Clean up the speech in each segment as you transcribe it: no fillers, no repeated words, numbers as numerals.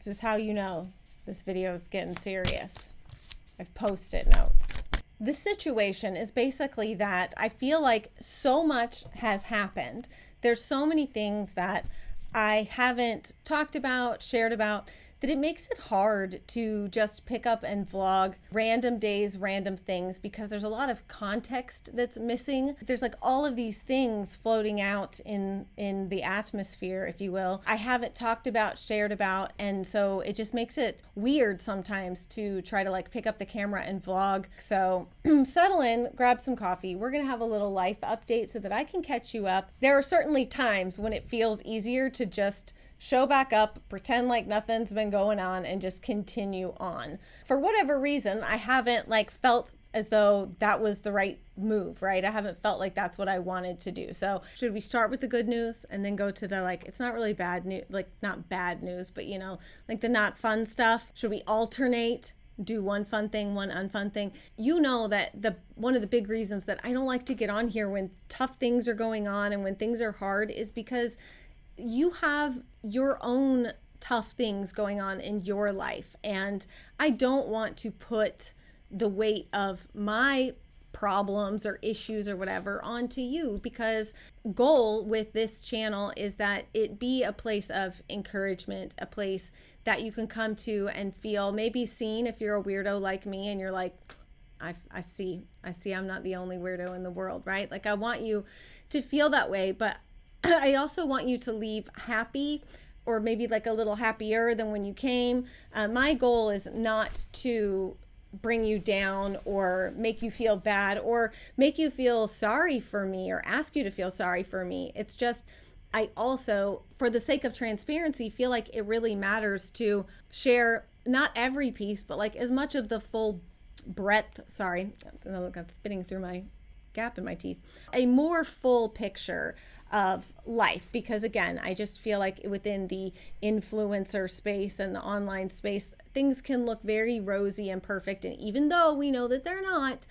This is how you know this video is getting serious. I've post-it notes. The situation is basically that I feel like so much has happened. There's so many things that I haven't talked about, shared about, that it makes it hard to just pick up and vlog random days, random things, because there's a lot of context that's missing. There's like all of these things floating out in the atmosphere, if you will. I haven't talked about, shared about, and so it just makes it weird sometimes to try to like pick up the camera and vlog. So settle in, grab some coffee. We're gonna have a little life update so that I can catch you up. There are certainly times when it feels easier to just show back up, pretend like nothing's been going on, and just continue on. For whatever reason, I haven't like felt as though that was the right move, right? I haven't felt like that's what I wanted to do. So should we start with the good news and then go to the like, it's not really bad news, like not bad news, but you know, like the not fun stuff? Should we alternate? Do one fun thing, one unfun thing? You know that one of the big reasons that I don't like to get on here when tough things are going on and when things are hard is because you have your own tough things going on in your life. And I don't want to put the weight of my problems or issues or whatever onto you, because goal with this channel is that it be a place of encouragement, a place that you can come to and feel maybe seen if you're a weirdo like me and you're like, I see I'm not the only weirdo in the world, right? Like I want you to feel that way, but I also want you to leave happy, or maybe like a little happier than when you came. My goal is not to bring you down or make you feel bad or make you feel sorry for me or ask you to feel sorry for me. It's just, I also, for the sake of transparency, feel like it really matters to share not every piece, but like as much of the full breadth, sorry, I'm spitting through my gap in my teeth, a more full picture of life, because again, I just feel like within the influencer space and the online space, things can look very rosy and perfect, and even though we know that they're not,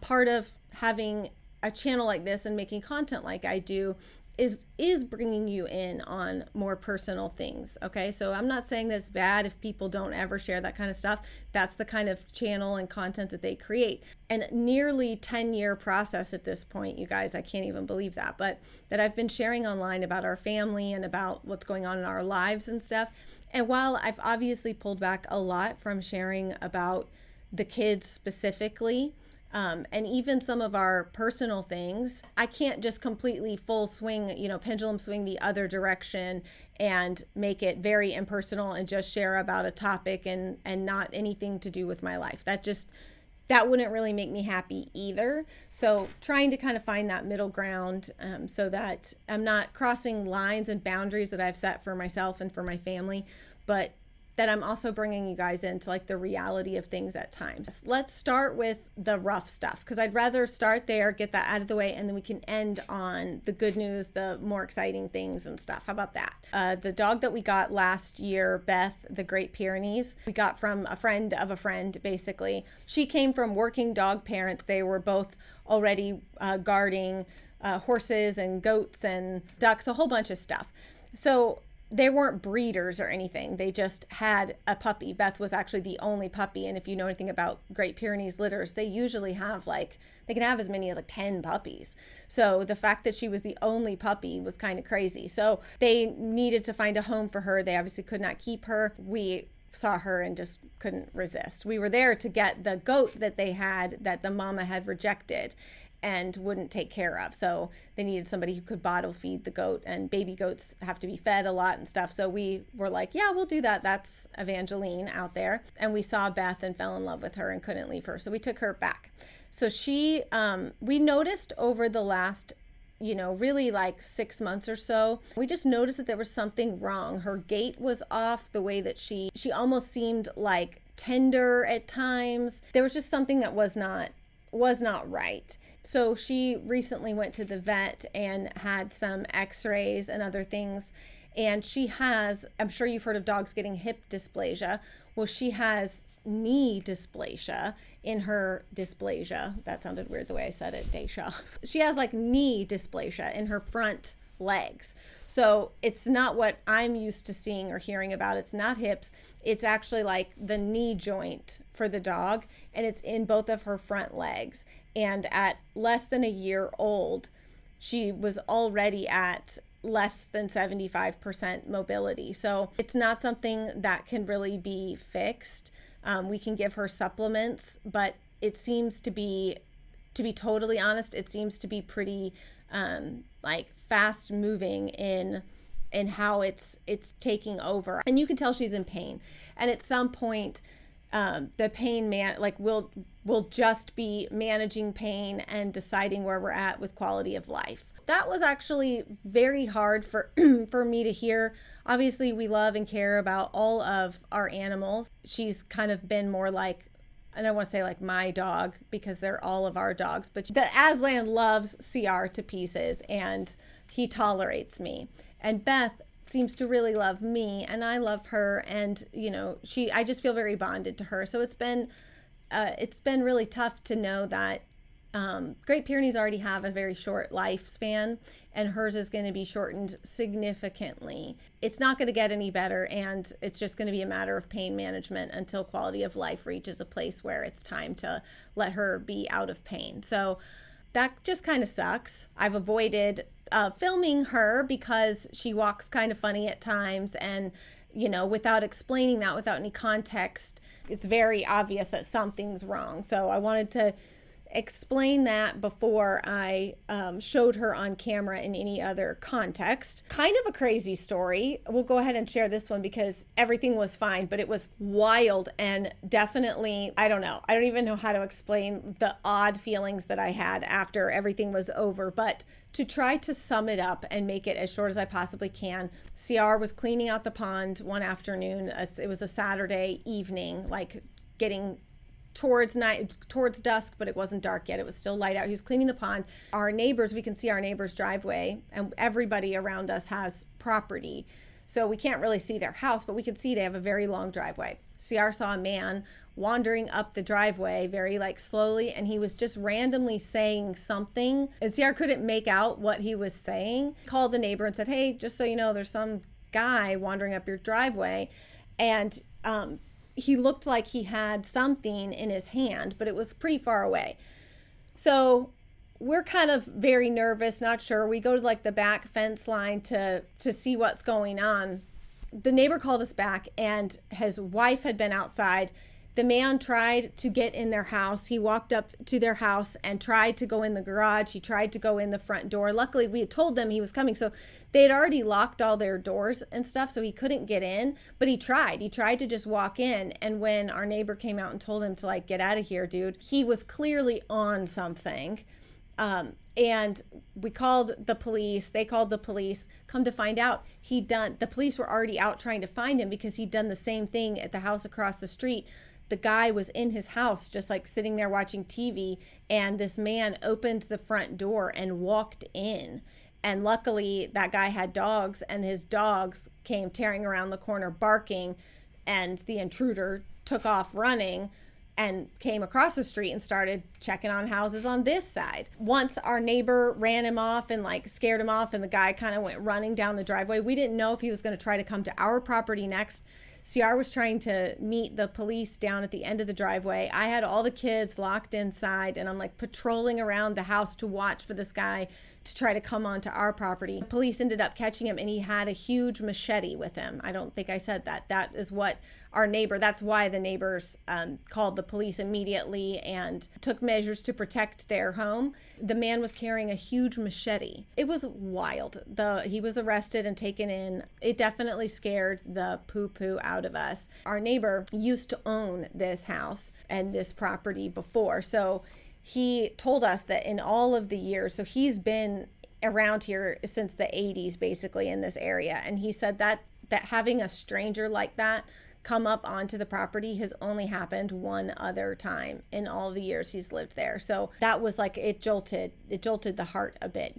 part of having a channel like this and making content like I do is bringing you in on more personal things. Okay, so I'm not saying that it's bad if people don't ever share that kind of stuff. That's the kind of channel and content that they create. And nearly 10-year process at this point, you guys, I can't even believe that, but that I've been sharing online about our family and about what's going on in our lives and stuff. And while I've obviously pulled back a lot from sharing about the kids specifically, and even some of our personal things, I can't just completely full swing, pendulum swing the other direction and make it very impersonal and just share about a topic and not anything to do with my life. That wouldn't really make me happy either. So trying to kind of find that middle ground, so that I'm not crossing lines and boundaries that I've set for myself and for my family, but that I'm also bringing you guys into like the reality of things at times. Let's start with the rough stuff, because I'd rather start there, get that out of the way, and then we can end on the good news, the more exciting things and stuff. How about that? The dog that we got last year, Beth, the Great Pyrenees, we got from a friend of a friend, basically. She came from working dog parents. They were both already guarding horses and goats and ducks, a whole bunch of stuff. So they weren't breeders or anything. They just had a puppy. Beth was actually the only puppy. And if you know anything about Great Pyrenees litters, they usually have they can have as many as like 10 puppies. So the fact that she was the only puppy was kind of crazy. So they needed to find a home for her. They obviously could not keep her. We saw her and just couldn't resist. We were there to get the goat that they had that the mama had rejected and wouldn't take care of. So they needed somebody who could bottle feed the goat, and baby goats have to be fed a lot and stuff. So we were like, yeah, we'll do that. That's Evangeline out there. And we saw Beth and fell in love with her and couldn't leave her. So we took her back. So she, we noticed over the last, really like 6 months or so, we just noticed that there was something wrong. Her gait was off, the way that she almost seemed like tender at times. There was just something that was not right. So she recently went to the vet and had some x-rays and other things. And she has, I'm sure you've heard of dogs getting hip dysplasia. Well, she has knee dysplasia in her dysplasia. That sounded weird the way I said it, Daisha. She has like knee dysplasia in her front legs. So it's not what I'm used to seeing or hearing about. It's not hips. It's actually like the knee joint for the dog, and it's in both of her front legs. And at less than a year old, she was already at less than 75% mobility. So it's not something that can really be fixed. We can give her supplements, but it seems to be totally honest, it seems to be pretty like fast moving in how it's taking over. And you can tell she's in pain. And at some point, the pain we'll just be managing pain and deciding where we're at with quality of life. That was actually very hard for for me to hear. Obviously, we love and care about all of our animals. She's kind of been more like, I don't want to say like my dog because they're all of our dogs, but the Aslan loves CR to pieces and he tolerates me. And Beth seems to really love me and I love her, and I just feel very bonded to her. So it's been really tough to know that Great Pyrenees already have a very short lifespan and hers is going to be shortened significantly. It's not going to get any better, and it's just going to be a matter of pain management until quality of life reaches a place where it's time to let her be out of pain. So that just kind of sucks. I've avoided filming her because she walks kind of funny at times, and without explaining that, without any context, it's very obvious that something's wrong. So I wanted to explain that before I showed her on camera in any other context. Kind of a crazy story. We'll go ahead and share this one because everything was fine, but it was wild and definitely, I don't know. I don't even know how to explain the odd feelings that I had after everything was over, but to try to sum it up and make it as short as I possibly can, CR was cleaning out the pond one afternoon. It was a Saturday evening, like getting towards dusk, but it wasn't dark yet. It was still light out. He was cleaning the pond. Our neighbors, we can see our neighbor's driveway, and everybody around us has property. So we can't really see their house, but we can see they have a very long driveway. CR saw a man wandering up the driveway very slowly, and he was just randomly saying something, and CR couldn't make out what he was saying. Called the neighbor and said, "Hey, just so you know, there's some guy wandering up your driveway." And he looked like he had something in his hand, but it was pretty far away. So we're kind of very nervous, not sure. We go to the back fence line to see what's going on. The neighbor called us back, and his wife had been outside. The man tried to get in their house. He walked up to their house and tried to go in the garage. He tried to go in the front door. Luckily, we had told them he was coming, so they had already locked all their doors and stuff, so he couldn't get in. But he tried. He tried to just walk in, and when our neighbor came out and told him to get out of here, dude, he was clearly on something. And we called the police. They called the police. Come to find out, the police were already out trying to find him because he'd done the same thing at the house across the street. The guy was in his house just sitting there watching TV, and this man opened the front door and walked in. And luckily that guy had dogs, and his dogs came tearing around the corner barking, and the intruder took off running and came across the street and started checking on houses on this side. Once our neighbor ran him off and scared him off, and the guy kind of went running down the driveway, we didn't know if he was going to try to come to our property next. CR was trying to meet the police down at the end of the driveway. I had all the kids locked inside, and I'm patrolling around the house to watch for this guy to try to come onto our property. The police ended up catching him, and he had a huge machete with him. I don't think I said that. That is what that's why the neighbors called the police immediately and took measures to protect their home. The man was carrying a huge machete. It was wild. He was arrested and taken in. It definitely scared the poo-poo out of us. Our neighbor used to own this house and this property before, so he told us that in all of the years, so he's been around here since the 80s, basically, in this area, and he said that having a stranger like that come up onto the property has only happened one other time in all the years he's lived there. So that was it jolted the heart a bit,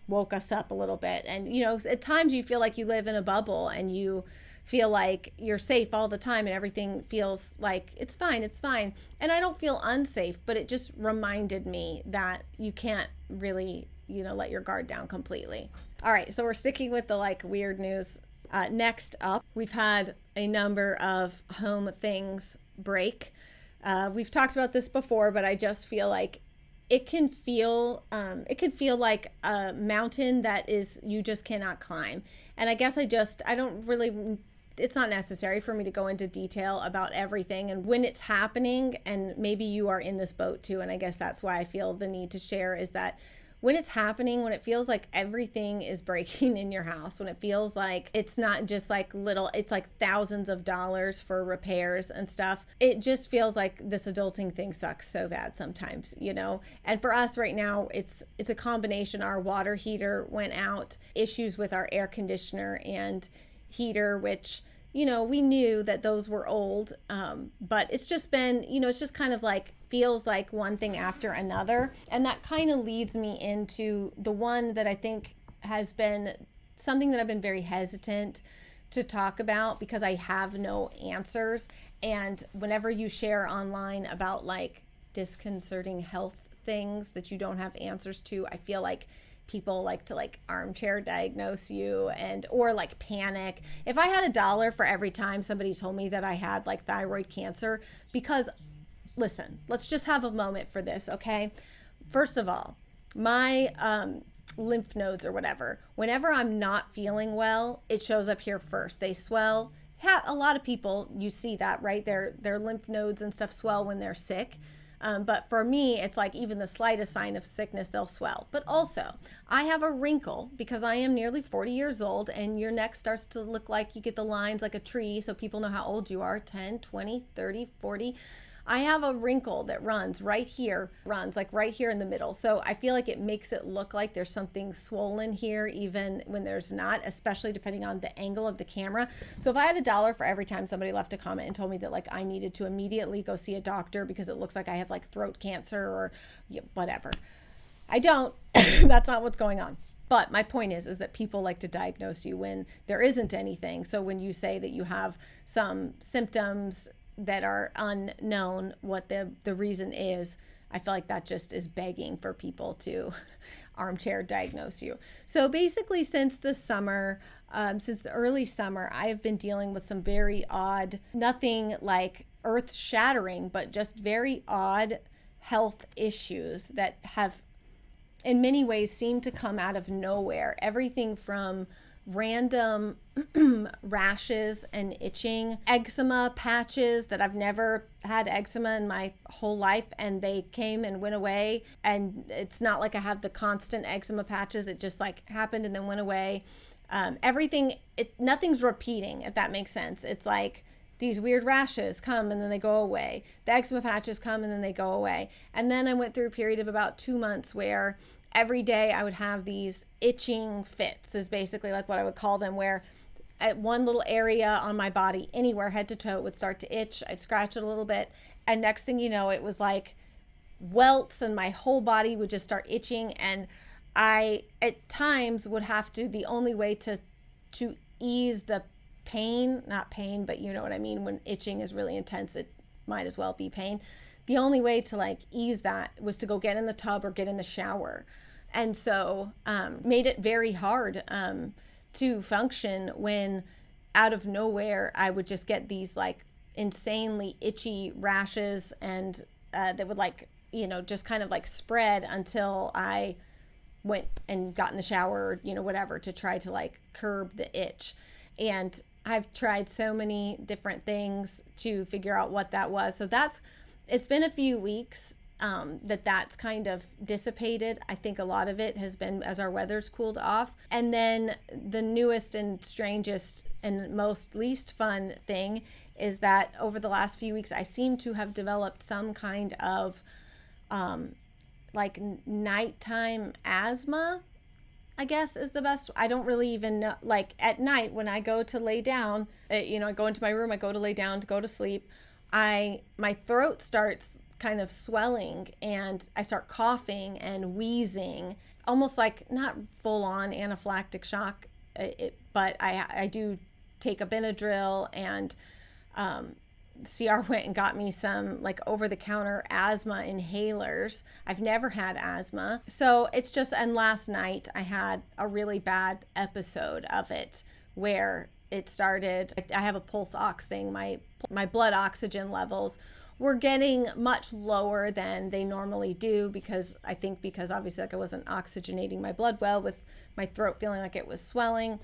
woke us up a little bit. And at times you feel like you live in a bubble and you feel like you're safe all the time and everything feels like it's fine. And I don't feel unsafe, but it just reminded me that you can't really let your guard down completely. All right, so we're sticking with the like weird news. Next up, we've had a number of home things break. We've talked about this before, but I just feel like it can feel like a mountain that is you just cannot climb. And I guess I don't really, it's not necessary for me to go into detail about everything and when it's happening, and maybe you are in this boat too. And I guess that's why I feel the need to share, is that when it's happening, when it feels like everything is breaking in your house, when it feels like it's not just like little, it's like thousands of dollars for repairs and stuff, it just feels like this adulting thing sucks so bad sometimes, And for us right now, it's a combination. Our water heater went out, issues with our air conditioner and heater, which we knew that those were old, but it's just been, it's just kind of like feels like one thing after another. And that kind of leads me into the one that I think has been something that I've been very hesitant to talk about because I have no answers. And whenever you share online about like disconcerting health things that you don't have answers to, I feel like people like to like armchair diagnose you or like panic. If I had $1 for every time somebody told me that I had like thyroid cancer, because listen, let's just have a moment for this, okay? First of all, my lymph nodes or whatever, whenever I'm not feeling well, it shows up here first. They swell. A lot of people, you see that, right? Their lymph nodes and stuff swell when they're sick. But for me, it's like even the slightest sign of sickness, they'll swell. But also, I have a wrinkle because I am nearly 40 years old, and your neck starts to look like you get the lines like a tree, so people know how old you are, 10, 20, 30, 40. I have a wrinkle that runs right here in the middle. So I feel like it makes it look like there's something swollen here, even when there's not, especially depending on the angle of the camera. So if I had $1 for every time somebody left a comment and told me that like I needed to immediately go see a doctor because it looks like I have like throat cancer or whatever. I don't. That's not what's going on. But my point is that people like to diagnose you when there isn't anything. So when you say that you have some symptoms that are unknown, what the reason is, I feel like that just is begging for people to armchair diagnose you. So basically since the early summer, I have been dealing with some very odd, nothing like earth shattering, but just very odd health issues that have in many ways seemed to come out of nowhere. Everything from random rashes and itching, eczema patches that I've never had eczema in my whole life, and they came and went away. And it's not like I have the constant eczema patches that just like happened and then went away. Nothing's repeating, if that makes sense. It's like these weird rashes come and then they go away. The eczema patches come and then they go away. And then I went through a period of about 2 months where every day I would have these itching fits, is basically like what I would call them, where at one little area on my body, anywhere head to toe, it would start to itch. I'd scratch it a little bit, and next thing you know, it was like welts and my whole body would just start itching. And I at times would have to, the only way to ease the pain, not pain, but you know what I mean, when itching is really intense, it might as well be pain. The only way to like ease that was to go get in the tub or get in the shower. And so made it very hard to function when out of nowhere I would just get these like insanely itchy rashes, and that would like, just kind of like spread until I went and got in the shower, whatever, to try to like curb the itch. And I've tried so many different things to figure out what that was. So it's been a few weeks that's kind of dissipated. I think a lot of it has been as our weather's cooled off. And then the newest and strangest and most least fun thing is that over the last few weeks, I seem to have developed some kind of like nighttime asthma, I guess is the best. I don't really even know. Like at night when I go to lay down, I go into my room, I go to lay down to go to sleep, my throat starts kind of swelling and I start coughing and wheezing, almost like not full on anaphylactic shock, but I do take a Benadryl and CR went and got me some like over-the-counter asthma inhalers. I've never had asthma. So it's just, and last night I had a really bad episode of it where it started. I have a pulse ox thing. My blood oxygen levels were getting much lower than they normally do because obviously like I wasn't oxygenating my blood well, with my throat feeling like it was swelling.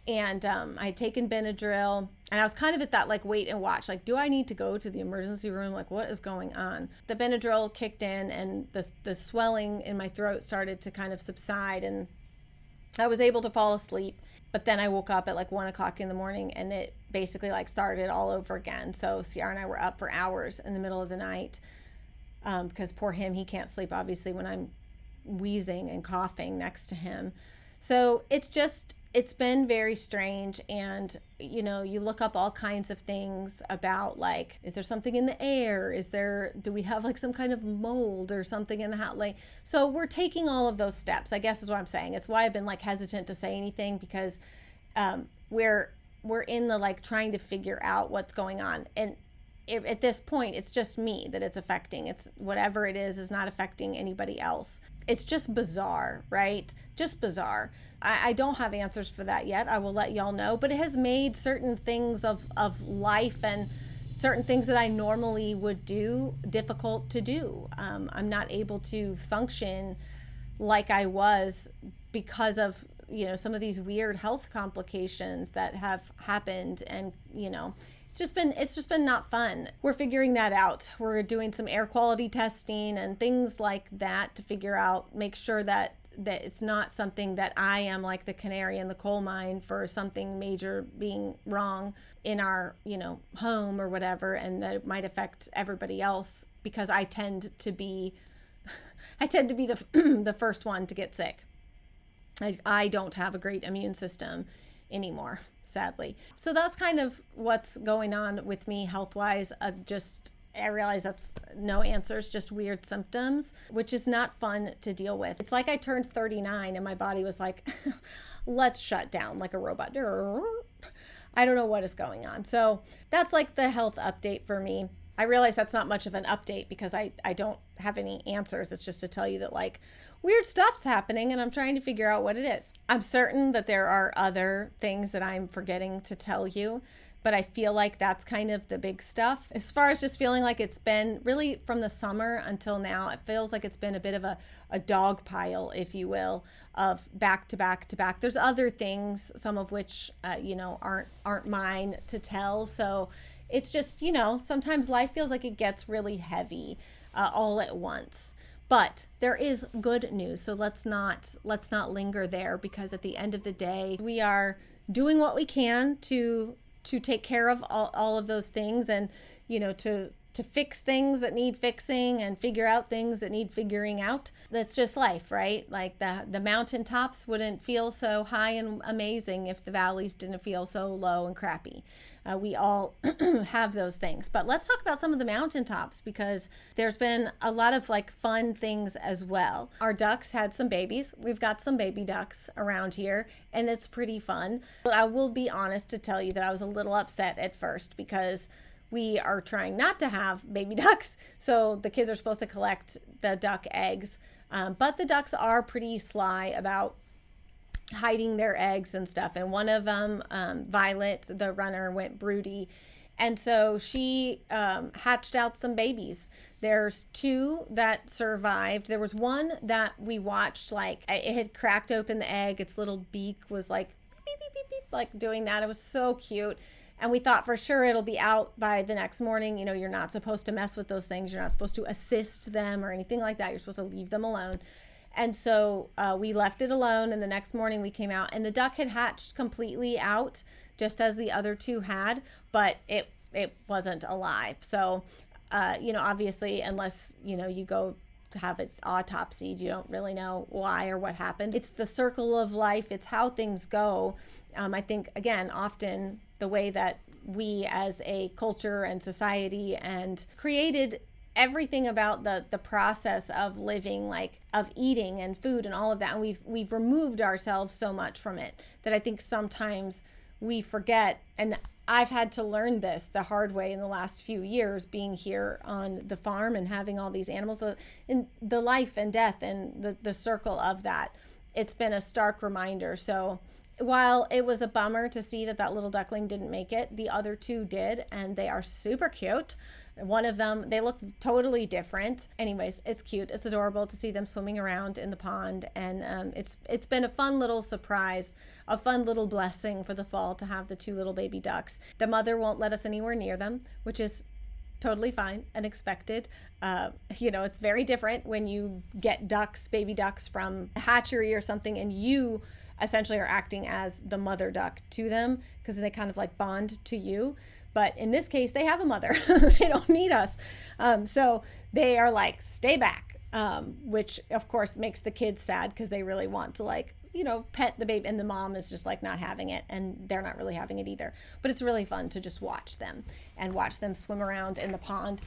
And I had taken Benadryl, and I was kind of at that like wait and watch, like, do I need to go to the emergency room? Like, what is going on? The Benadryl kicked in, and the swelling in my throat started to kind of subside, and I was able to fall asleep. But then I woke up at like 1 o'clock in the morning, and it basically like started all over again. So CR and I were up for hours in the middle of the night because poor him, he can't sleep obviously when I'm wheezing and coughing next to him. So it's been very strange. And, you look up all kinds of things about like, is there something in the air? Do we have like some kind of mold or something in the house? Like, so we're taking all of those steps, I guess is what I'm saying. It's why I've been like hesitant to say anything, because we're in the like trying to figure out what's going on. And at this point, it's just me that it's affecting. It's whatever it is not affecting anybody else. It's just bizarre, right? Just bizarre. I don't have answers for that yet. I will let y'all know, but it has made certain things of life and certain things that I normally would do difficult to do. I'm not able to function like I was because of, some of these weird health complications that have happened. And, it's just been not fun. We're figuring that out. We're doing some air quality testing and things like that to make sure that it's not something that I am like the canary in the coal mine for something major being wrong in our, home or whatever, and that it might affect everybody else, because I tend to be the first one to get sick. I don't have a great immune system anymore, sadly. So that's kind of what's going on with me health-wise. I realize that's no answers, just weird symptoms, which is not fun to deal with. It's like I turned 39 and my body was like, let's shut down like a robot. I don't know what is going on. So that's like the health update for me. I realize that's not much of an update because I don't have any answers. It's just to tell you that like weird stuff's happening and I'm trying to figure out what it is. I'm certain that there are other things that I'm forgetting to tell you, but I feel like that's kind of the big stuff. As far as just feeling like it's been really from the summer until now, it feels like it's been a bit of a dog pile, if you will, of back to back to back. There's other things, some of which, aren't mine to tell. So it's just, sometimes life feels like it gets really heavy all at once. But there is good news. So let's not linger there, because at the end of the day, we are doing what we can to take care of all of those things, and to fix things that need fixing and figure out things that need figuring out. That's just life, right? Like the mountaintops wouldn't feel so high and amazing if the valleys didn't feel so low and crappy. We all have those things. But let's talk about some of the mountaintops, because there's been a lot of like fun things as well. Our ducks had some babies. We've got some baby ducks around here, and it's pretty fun. But I will be honest to tell you that I was a little upset at first, because we are trying not to have baby ducks. So the kids are supposed to collect the duck eggs. But the ducks are pretty sly about hiding their eggs and stuff. And one of them, Violet, the runner, went broody. And so she hatched out some babies. There's 2 that survived. There was one that we watched, like it had cracked open the egg. Its little beak was like beep, beep, beep, beep, like doing that. It was so cute. And we thought for sure it'll be out by the next morning. You're not supposed to mess with those things. You're not supposed to assist them or anything like that. You're supposed to leave them alone. And so we left it alone. And the next morning we came out, and the duck had hatched completely out, just as the other 2 had, but it wasn't alive. So, obviously, unless, you go to have it autopsied, you don't really know why or what happened. It's the circle of life. It's how things go. I think, again, often the way that we as a culture and society and created everything about the process of living, like of eating and food and all of that, and we've removed ourselves so much from it that I think sometimes we forget, and I've had to learn this the hard way in the last few years, being here on the farm and having all these animals, in the life and death and the circle of that. It's been a stark reminder. So while it was a bummer to see that little duckling didn't make it, the other two did, and they are super cute. One of them, they look totally different. Anyways, it's cute. It's adorable to see them swimming around in the pond. And it's been a fun little surprise, a fun little blessing for the fall to have the two little baby ducks. The mother won't let us anywhere near them, which is totally fine and expected. It's very different when you get ducks, baby ducks from a hatchery or something, and you essentially are acting as the mother duck to them, because they kind of like bond to you. But in this case, they have a mother. They don't need us. So they are like, stay back, which of course makes the kids sad, because they really want to pet the baby, and the mom is just like not having it, and they're not really having it either. But it's really fun to just watch them and watch them swim around in the pond.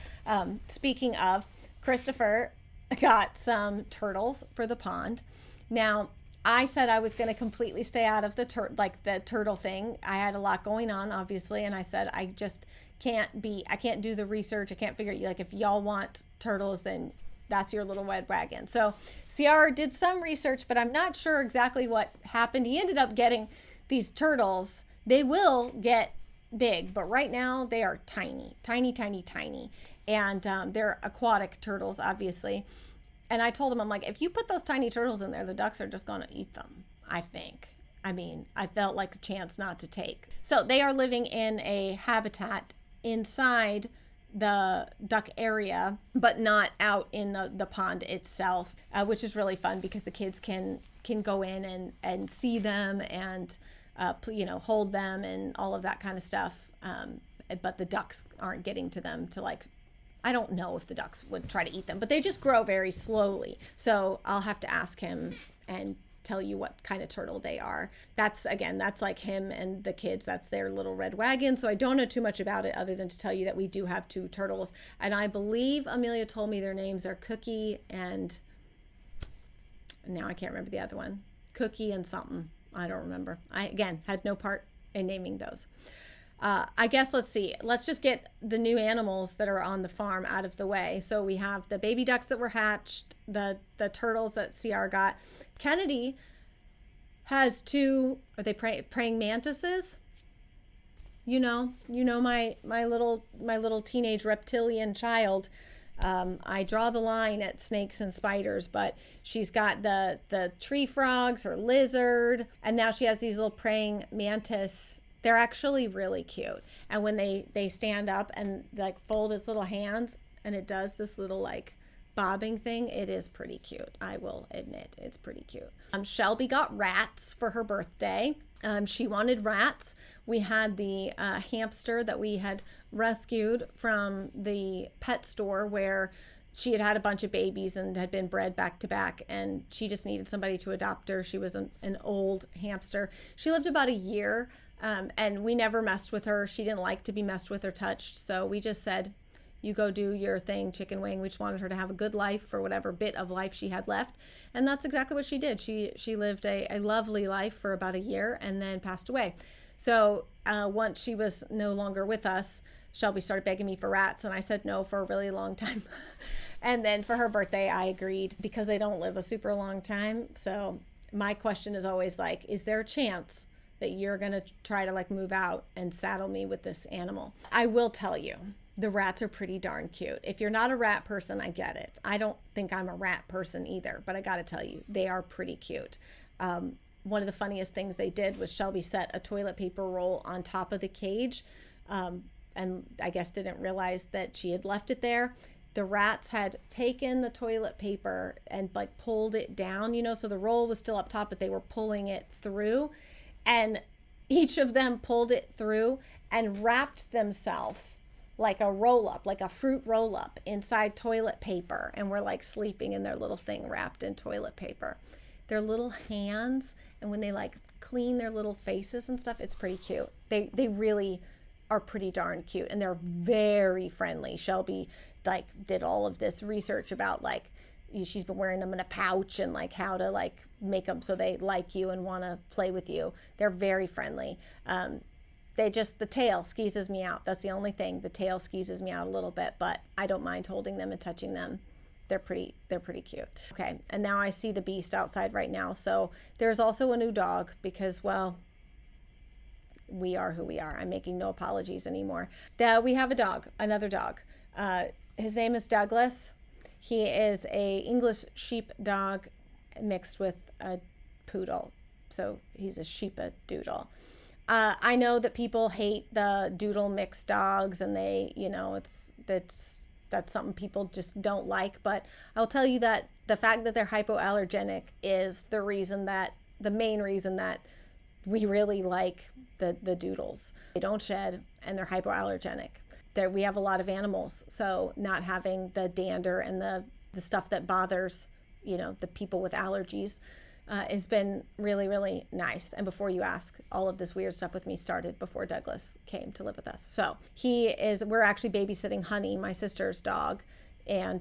Speaking of, Christopher got some turtles for the pond. Now, I said I was going to completely stay out of the turtle thing. I had a lot going on, obviously, and I said I just can't do the research. I can't figure it. Like, if y'all want turtles, then that's your little red wagon. So CR did some research, but I'm not sure exactly what happened. He ended up getting these turtles. They will get big, but right now they are tiny, tiny, tiny, tiny. And they're aquatic turtles, obviously. And I told him, I'm like, if you put those tiny turtles in there, the ducks are just going to eat them, I think. I mean, I felt like a chance not to take. So they are living in a habitat inside the duck area, but not out in the pond itself, which is really fun, because the kids can go in and see them and, hold them and all of that kind of stuff. But the ducks aren't getting to them to I don't know if the ducks would try to eat them, but they just grow very slowly. So I'll have to ask him and tell you what kind of turtle they are. That's like him and the kids. That's their little red wagon. So I don't know too much about it, other than to tell you that we do have two turtles. And I believe Amelia told me their names are Cookie and, now I can't remember the other one. Cookie and something. I don't remember. I, again, had no part in naming those. I guess, let's see. Let's just get the new animals that are on the farm out of the way. So we have the baby ducks that were hatched, the turtles that CR got. Kennedy has two, are they praying mantises? My little teenage reptilian child. I draw the line at snakes and spiders, but she's got the tree frogs, her lizard, and now she has these little praying mantis. They're actually really cute. And when they stand up and fold his little hands, and it does this little bobbing thing, it is pretty cute. I will admit, it's pretty cute. Shelby got rats for her birthday. She wanted rats. We had the hamster that we had rescued from the pet store, where she had had a bunch of babies and had been bred back to back, and she just needed somebody to adopt her. She was an old hamster. She lived about a year. And we never messed with her. She didn't like to be messed with or touched. So we just said, you go do your thing, chicken wing. We just wanted her to have a good life for whatever bit of life she had left. And that's exactly what she did. She lived a lovely life for about a year and then passed away. So once she was no longer with us, Shelby started begging me for rats. And I said no for a really long time. And then for her birthday, I agreed, because they don't live a super long time. So my question is always is there a chance that you're going to try to move out and saddle me with this animal? I will tell you, the rats are pretty darn cute. If you're not a rat person, I get it. I don't think I'm a rat person either, but I got to tell you, they are pretty cute. One of the funniest things they did was Shelby set a toilet paper roll on top of the cage, and I guess didn't realize that she had left it there. The rats had taken the toilet paper and pulled it down, so the roll was still up top, but they were pulling it through. And each of them pulled it through and wrapped themselves like a roll-up, like a fruit roll-up, inside toilet paper, and were sleeping in their little thing wrapped in toilet paper. Their little hands, and when they clean their little faces and stuff, it's pretty cute. They really are pretty darn cute, and they're very friendly. Shelby did all of this research about she's been wearing them in a pouch, and like how to like make them so they like you and want to play with you. They're very friendly. The tail skeezes me out. That's the only thing. The tail skeezes me out a little bit, but I don't mind holding them and touching them. They're pretty cute. Okay, and now I see the beast outside right now. So there's also a new dog because, well, we are who we are. I'm making no apologies anymore. We have a dog, another dog. His name is Douglas. He is a English sheepdog mixed with a poodle. So he's a sheepadoodle. I know that people hate the doodle mixed dogs, and that's something people just don't like. But I'll tell you that the fact that they're hypoallergenic is the main reason that we really like the doodles. They don't shed and they're hypoallergenic. We have a lot of animals, so not having the dander and the stuff that bothers the people with allergies has been really, really nice. And before you ask, all of this weird stuff with me started before Douglas came to live with us. So we're actually babysitting Honey, my sister's dog, and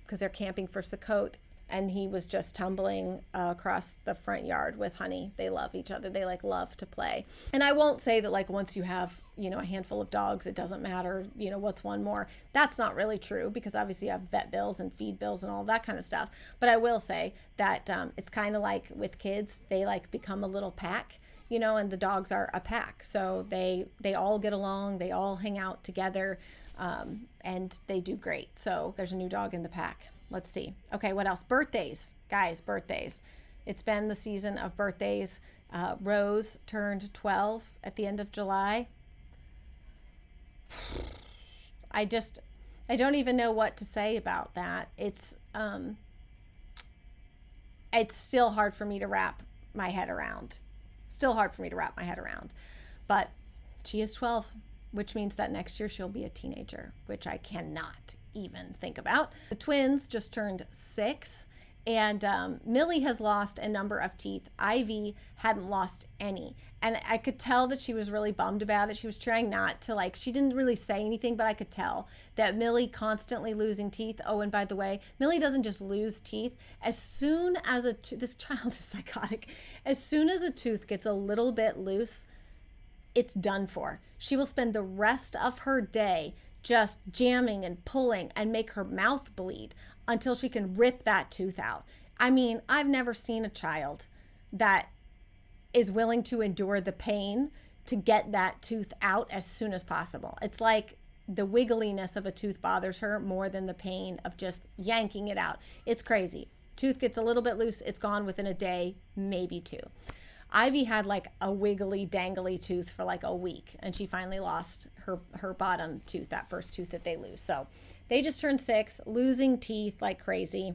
because they're camping for Sukkot, and he was just tumbling across the front yard with Honey. They love each other. They love to play. And I won't say that once you have a handful of dogs, it doesn't matter what's one more. That's not really true, because obviously you have vet bills and feed bills and all that kind of stuff. But I will say that it's kind of like with kids, they become a little pack, and the dogs are a pack. So they all get along, they all hang out together, and they do great. So there's a new dog in the pack. Let's see. Okay, what else? Birthdays. Guys, birthdays. It's been the season of birthdays. Rose turned 12 at the end of July. I don't even know what to say about that. It's still hard for me to wrap my head around. But she is 12, which means that next year she'll be a teenager, which I cannot even think about. The twins just turned 6, and Millie has lost a number of teeth. Ivy hadn't lost any, and I could tell that she was really bummed about it. She was trying not to she didn't really say anything, but I could tell that Millie constantly losing teeth. Oh, and by the way, Millie doesn't just lose teeth. As soon as this child is psychotic. As soon as a tooth gets a little bit loose, it's done for. She will spend the rest of her day just jamming and pulling and make her mouth bleed until she can rip that tooth out. I mean, I've never seen a child that is willing to endure the pain to get that tooth out as soon as possible. It's like the wiggliness of a tooth bothers her more than the pain of just yanking it out. It's crazy. Tooth gets a little bit loose, it's gone within a day, maybe 2. Ivy had a wiggly, dangly tooth for a week, and she finally lost her bottom tooth, that first tooth that they lose. So they just turned 6, losing teeth like crazy.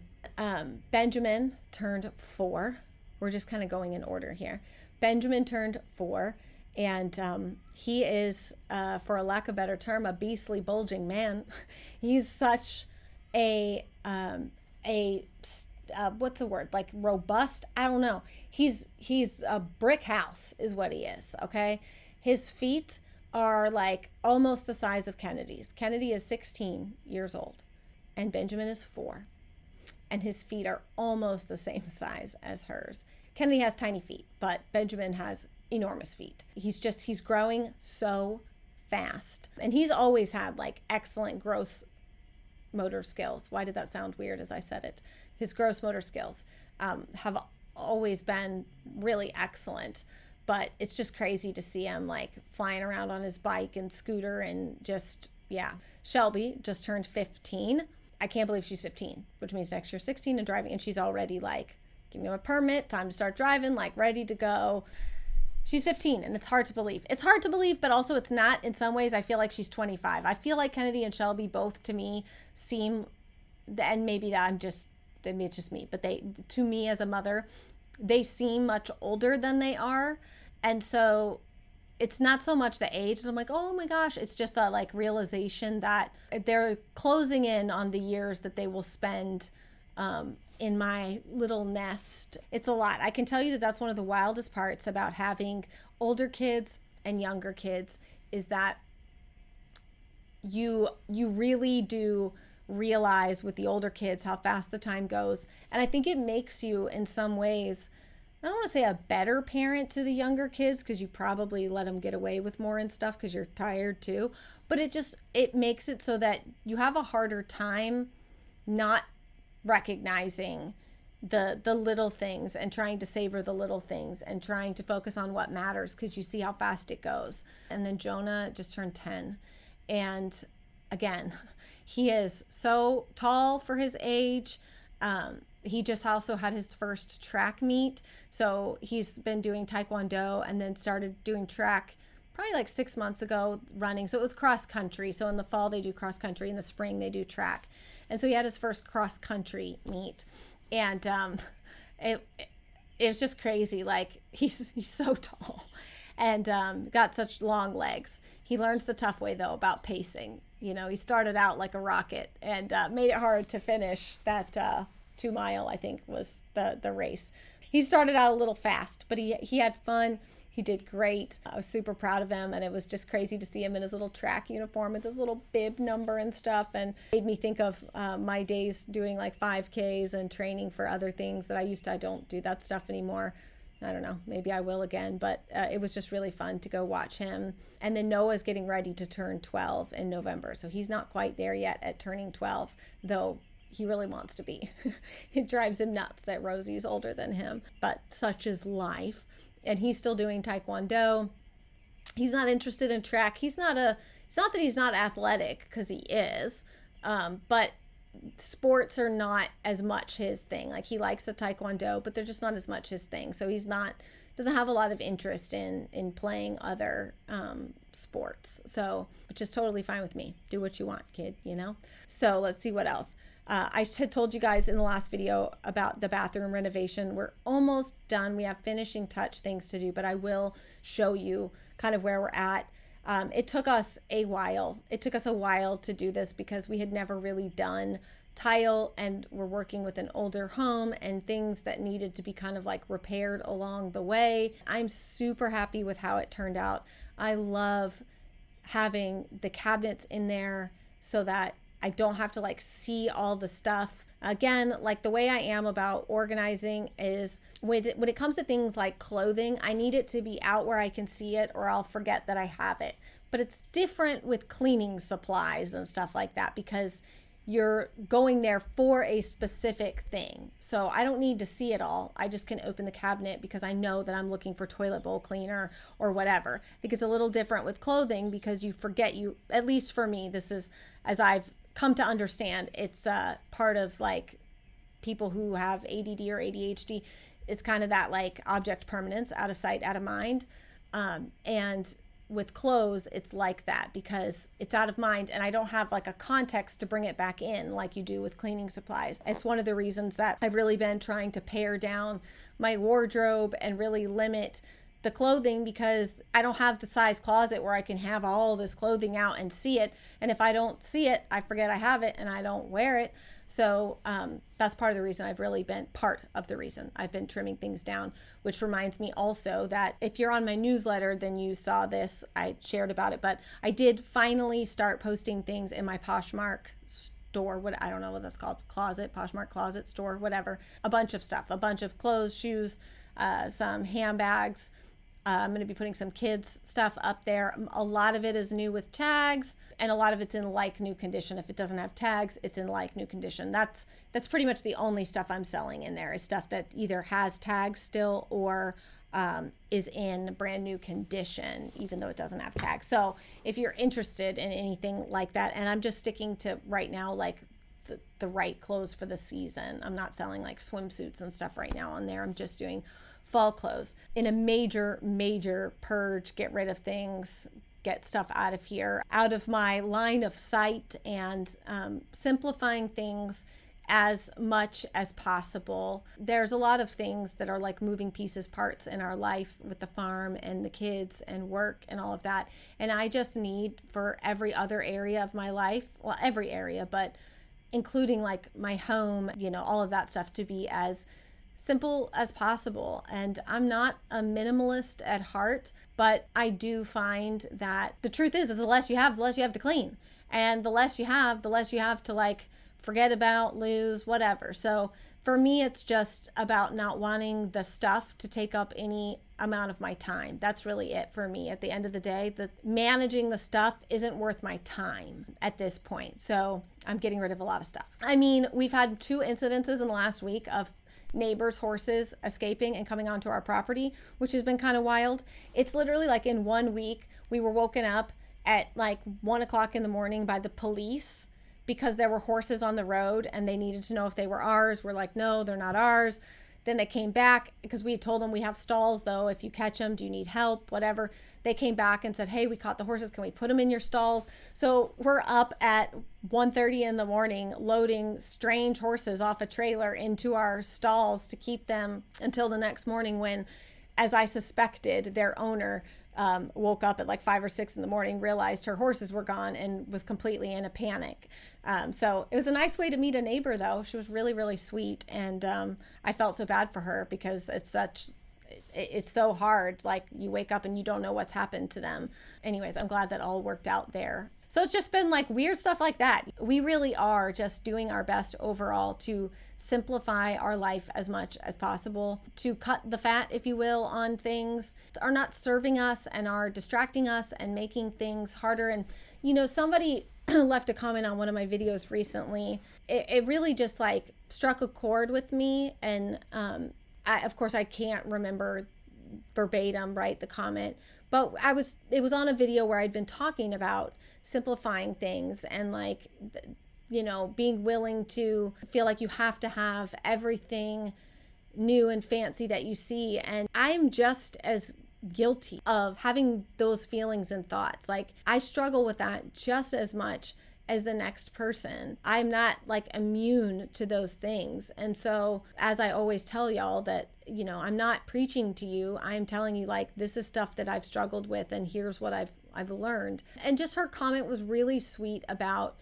Benjamin turned 4. We're just kind of going in order here. Benjamin turned 4, and he is, for a lack of a better term, a beastly, bulging man. He's such a what's the word? Robust? I don't know. He's a brick house is what he is. Okay. His feet are almost the size of Kennedy's. Kennedy is 16 years old and Benjamin is 4, and his feet are almost the same size as hers. Kennedy has tiny feet, but Benjamin has enormous feet. He's growing so fast, and he's always had excellent gross motor skills. Why did that sound weird as I said it? His gross motor skills have always been really excellent, but it's just crazy to see him flying around on his bike and scooter and just, yeah. Shelby just turned 15. I can't believe she's 15, which means next year 16 and driving, and she's already give me a permit, time to start driving, ready to go. She's 15, and it's hard to believe. It's hard to believe, but also it's not. In some ways, I feel like she's 25. I feel like Kennedy and Shelby both, to me, seem, and maybe it's just me, but to me as a mother, they seem much older than they are. And so it's not so much the age that I'm oh my gosh, it's just the realization that they're closing in on the years that they will spend in my little nest. It's a lot. I can tell you that that's one of the wildest parts about having older kids and younger kids, is that you really do realize with the older kids how fast the time goes. And I think it makes you, in some ways, I don't want to say a better parent to the younger kids, because you probably let them get away with more and stuff because you're tired too. But it makes it so that you have a harder time not recognizing the little things and trying to savor the little things and trying to focus on what matters, because you see how fast it goes. And then Jonah just turned 10. And again, he is so tall for his age. He just also had his first track meet. So he's been doing Taekwondo and then started doing track probably like 6 months ago, running. So it was cross country. So in the fall they do cross country, in the spring they do track. And so he had his first cross country meet. And it was just crazy. Like he's so tall and got such long legs. He learned the tough way though about pacing. You know, he started out like a rocket and made it hard to finish that 2 mile, I think was the race. He started out a little fast, but he had fun. He did great. I was super proud of him, and it was just crazy to see him in his little track uniform with his little bib number and stuff, and made me think of my days doing like 5Ks and training for other things that I don't do that stuff anymore. I don't know, maybe I will again, but it was just really fun to go watch him. And then Noah's getting ready to turn 12 in November, so he's not quite there yet at turning 12, though he really wants to be. It drives him nuts that Rosie's older than him, but such is life. And he's still doing Taekwondo. He's not interested in track. It's not that he's not athletic, because he is, but sports are not as much his thing. Like he likes the Taekwondo, but they're just not as much his thing. So doesn't have a lot of interest in playing other sports. So, which is totally fine with me. Do what you want, kid, you know? So let's see what else. I had told you guys in the last video about the bathroom renovation. We're almost done. We have finishing touch things to do, but I will show you kind of where we're at. It took us a while. It took us a while to do this because we had never really done tile, and we're working with an older home and things that needed to be kind of like repaired along the way. I'm super happy with how it turned out. I love having the cabinets in there so that I don't have to like see all the stuff. Again, like the way I am about organizing is when it comes to things like clothing, I need it to be out where I can see it or I'll forget that I have it. But it's different with cleaning supplies and stuff like that because you're going there for a specific thing. So I don't need to see it all. I just can open the cabinet because I know that I'm looking for toilet bowl cleaner or whatever. I think it's a little different with clothing because you forget, at least for me, this is, as I've come to understand, it's part of like people who have ADD or ADHD. It's kind of that like object permanence, out of sight, out of mind. And with clothes, it's like that because it's out of mind and I don't have like a context to bring it back in like you do with cleaning supplies. It's one of the reasons that I've really been trying to pare down my wardrobe and really limit the clothing because I don't have the size closet where I can have all this clothing out and see it. And if I don't see it, I forget I have it and I don't wear it. So that's part of the reason I've been trimming things down, which reminds me also that if you're on my newsletter, then you saw this, I shared about it, but I did finally start posting things in my Poshmark store, I don't know what that's called, Poshmark closet store, whatever, a bunch of stuff, a bunch of clothes, shoes, some handbags. I'm going to be putting some kids stuff up there. A lot of it is new with tags and a lot of it's in like new condition. If it doesn't have tags, it's in like new condition. That's pretty much the only stuff I'm selling in there is stuff that either has tags still or is in brand new condition, even though it doesn't have tags. So if you're interested in anything like that, and I'm just sticking to right now, like the right clothes for the season. I'm not selling like swimsuits and stuff right now on there. I'm just doing fall clothes in a major purge, get rid of things, get stuff out of here, out of my line of sight, and simplifying things as much as possible. There's a lot of things that are like moving pieces, parts in our life with the farm and the kids and work and all of that. And I just need for every other area of my life, well, every area, but including like my home, all of that stuff to be as simple as possible. And I'm not a minimalist at heart, but I do find that the truth is the less you have to clean. And the less you have to like forget about, lose, whatever. So for me, it's just about not wanting the stuff to take up any amount of my time. That's really it for me. At the end of the day, the managing the stuff isn't worth my time at this point. So I'm getting rid of a lot of stuff. I mean, we've had 2 incidences in the last week of neighbors' horses escaping and coming onto our property, which has been kind of wild. It's literally like in 1 week, we were woken up at like 1 o'clock in the morning by the police because there were horses on the road and they needed to know if they were ours. We're like, no, they're not ours. Then they came back because we had told them we have stalls though. If you catch them, do you need help? Whatever. They came back and said, hey, we caught the horses. Can we put them in your stalls? So we're up at 1:30 in the morning loading strange horses off a trailer into our stalls to keep them until the next morning when, as I suspected, their owner woke up at like 5 or 6 in the morning, realized her horses were gone and was completely in a panic. So it was a nice way to meet a neighbor though. She was really, really sweet. And I felt so bad for her because it's so hard. Like you wake up and you don't know what's happened to them. Anyways, I'm glad that all worked out there. So it's just been like weird stuff like that. We really are just doing our best overall to simplify our life as much as possible, to cut the fat, if you will, on things that are not serving us and are distracting us and making things harder. And, you know, somebody left a comment on one of my videos recently. It really just like struck a chord with me. And of course, I can't remember verbatim, right, the comment, but it was on a video where I'd been talking about simplifying things and like, you know, being willing to feel like you have to have everything new and fancy that you see. And I'm just as guilty of having those feelings and thoughts. Like I struggle with that just as much as the next person. I'm not like immune to those things. And so as I always tell y'all that, you know, I'm not preaching to you. I'm telling you like, this is stuff that I've struggled with and here's what I've learned. And just her comment was really sweet about,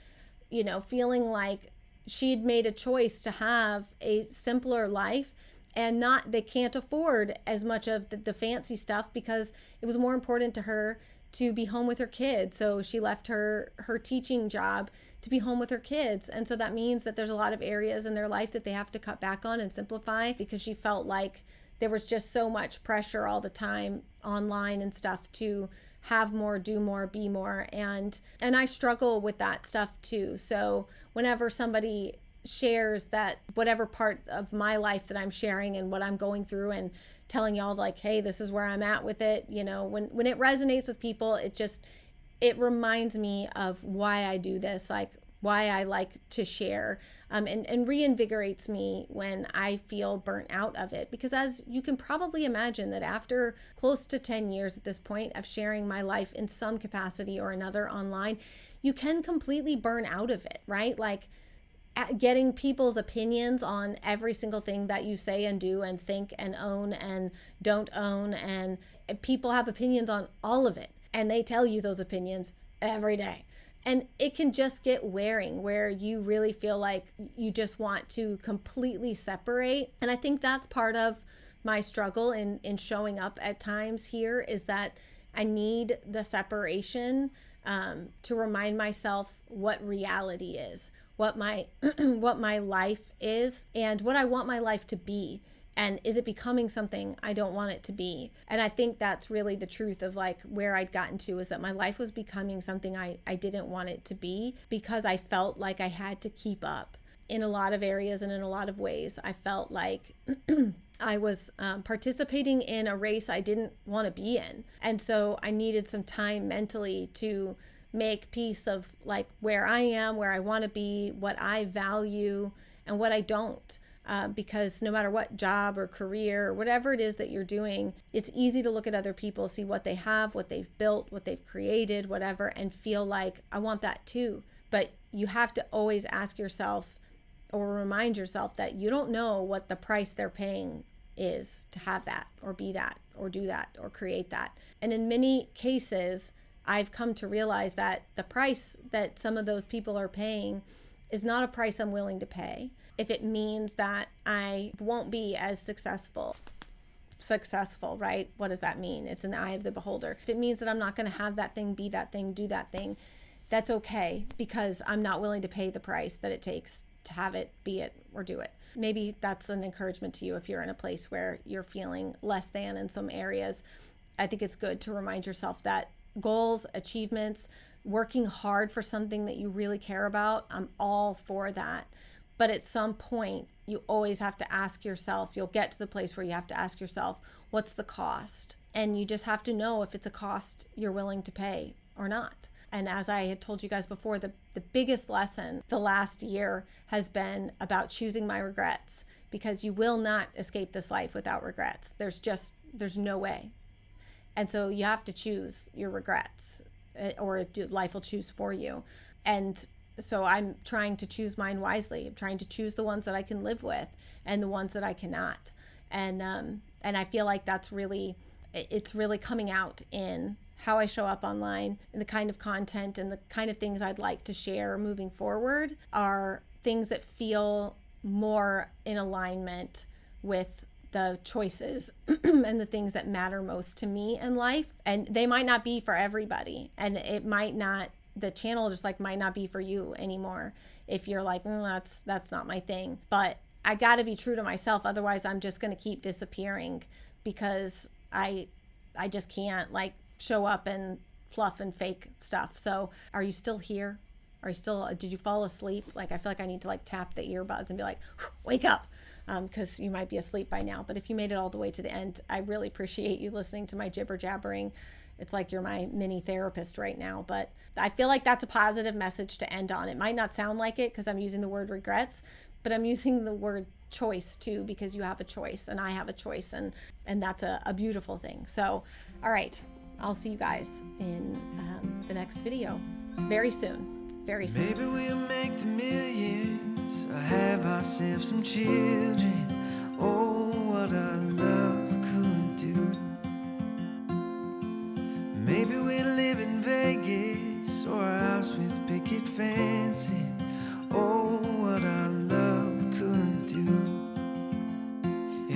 you know, feeling like she'd made a choice to have a simpler life and they can't afford as much of the fancy stuff because it was more important to her to be home with her kids. So she left her teaching job to be home with her kids. And so that means that there's a lot of areas in their life that they have to cut back on and simplify because she felt like there was just so much pressure all the time online and stuff to have more, do more, be more. And I struggle with that stuff too. So whenever somebody shares that whatever part of my life that I'm sharing and what I'm going through and telling y'all like, hey, this is where I'm at with it. You know, when it resonates with people, it reminds me of why I do this, like why I like to share, and reinvigorates me when I feel burnt out of it. Because as you can probably imagine that after close to 10 years at this point of sharing my life in some capacity or another online, you can completely burn out of it, right? Like getting people's opinions on every single thing that you say and do and think and own and don't own. And people have opinions on all of it. And they tell you those opinions every day. And it can just get wearing where you really feel like you just want to completely separate. And I think that's part of my struggle in showing up at times here is that I need the separation to remind myself what reality is, what my what my life is and what I want my life to be. And is it becoming something I don't want it to be? And I think that's really the truth of like where I'd gotten to is that my life was becoming something I didn't want it to be because I felt like I had to keep up in a lot of areas and in a lot of ways. I felt like I was participating in a race I didn't want to be in. And so I needed some time mentally to make peace of like where I am, where I want to be, what I value and what I don't. Because no matter what job or career or whatever it is that you're doing, it's easy to look at other people, see what they have, what they've built, what they've created, whatever, and feel like I want that too. But you have to always ask yourself or remind yourself that you don't know what the price they're paying is to have that or be that or do that or create that. And in many cases, I've come to realize that the price that some of those people are paying is not a price I'm willing to pay. If it means that I won't be as successful, right? What does that mean? It's in the eye of the beholder. If it means that I'm not going to have that thing, be that thing, do that thing, that's okay because I'm not willing to pay the price that it takes to have it, be it, or do it. Maybe that's an encouragement to you if you're in a place where you're feeling less than in some areas. I think it's good to remind yourself that goals, achievements, working hard for something that you really care about, I'm all for that. But at some point, you always have to ask yourself, you'll get to the place where you have to ask yourself, what's the cost? And you just have to know if it's a cost you're willing to pay or not. And as I had told you guys before, the biggest lesson the last year has been about choosing my regrets, because you will not escape this life without regrets. There's no way. And so you have to choose your regrets, or life will choose for you. And so I'm trying to choose mine wisely. I'm trying to choose the ones that I can live with and the ones that I cannot. And I feel like it's really coming out in how I show up online, and the kind of content and the kind of things I'd like to share moving forward are things that feel more in alignment with the choices and the things that matter most to me in life. And they might not be for everybody, and the channel just like might not be for you anymore if you're like, that's not my thing. But I got to be true to myself, otherwise I'm just going to keep disappearing, because I just can't like show up and fluff and fake stuff. So are you still here? Did you fall asleep? Like, I feel like I need to like tap the earbuds and be like, wake up, because you might be asleep by now. But if you made it all the way to the end, I really appreciate you listening to my jibber jabbering. It's like you're my mini therapist right now. But I feel like that's a positive message to end on. It might not sound like it because I'm using the word regrets, but I'm using the word choice too, because you have a choice and I have a choice, and that's a beautiful thing. So, all right, I'll see you guys in the next video very soon. Maybe we'll make the millions, or have ourselves some children. Oh, what a love.